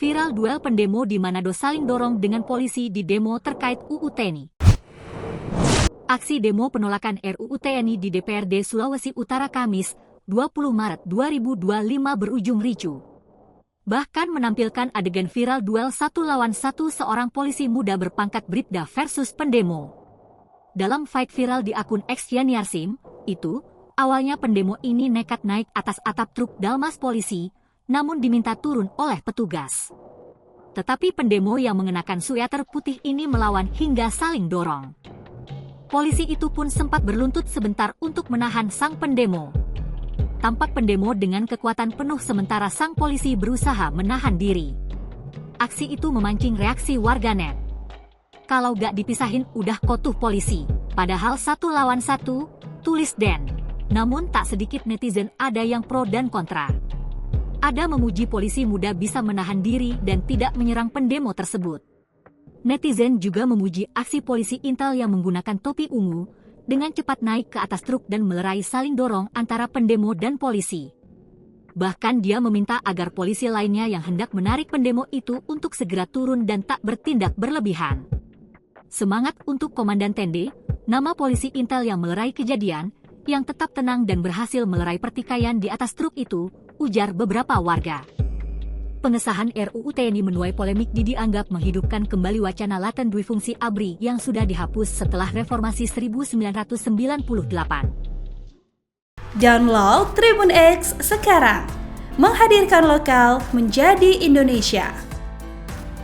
Viral duel pendemo di Manado saling dorong dengan polisi di demo terkait UU TNI. Aksi demo penolakan RUU TNI di DPRD Sulawesi Utara Kamis, 20 Maret 2025 berujung ricuh. Bahkan menampilkan adegan viral duel 1 lawan 1 seorang polisi muda berpangkat Bribda versus pendemo. Dalam fight viral di akun X Yaniarsim, itu, awalnya pendemo ini nekat naik atas atap truk Dalmas polisi, namun diminta turun oleh petugas. Tetapi pendemo yang mengenakan sweater putih ini melawan hingga saling dorong. Polisi itu pun sempat berluntut sebentar untuk menahan sang pendemo. Tampak pendemo dengan kekuatan penuh sementara sang polisi berusaha menahan diri. Aksi itu memancing reaksi warganet. Kalau gak dipisahin udah kotuh polisi, padahal 1 lawan 1, tulis Den. Namun tak sedikit netizen ada yang pro dan kontra. Ada memuji polisi muda bisa menahan diri dan tidak menyerang pendemo tersebut. Netizen juga memuji aksi polisi Intel yang menggunakan topi ungu, dengan cepat naik ke atas truk dan melerai saling dorong antara pendemo dan polisi. Bahkan dia meminta agar polisi lainnya yang hendak menarik pendemo itu untuk segera turun dan tak bertindak berlebihan. Semangat untuk Komandan Tende, nama polisi Intel yang melerai kejadian, yang tetap tenang dan berhasil melerai pertikaian di atas truk itu, ujar beberapa warga. Pengesahan RUU TNI menuai polemik dianggap menghidupkan kembali wacana laten duifungsi ABRI yang sudah dihapus setelah reformasi 1998. Download Tribun X sekarang, menghadirkan lokal menjadi Indonesia.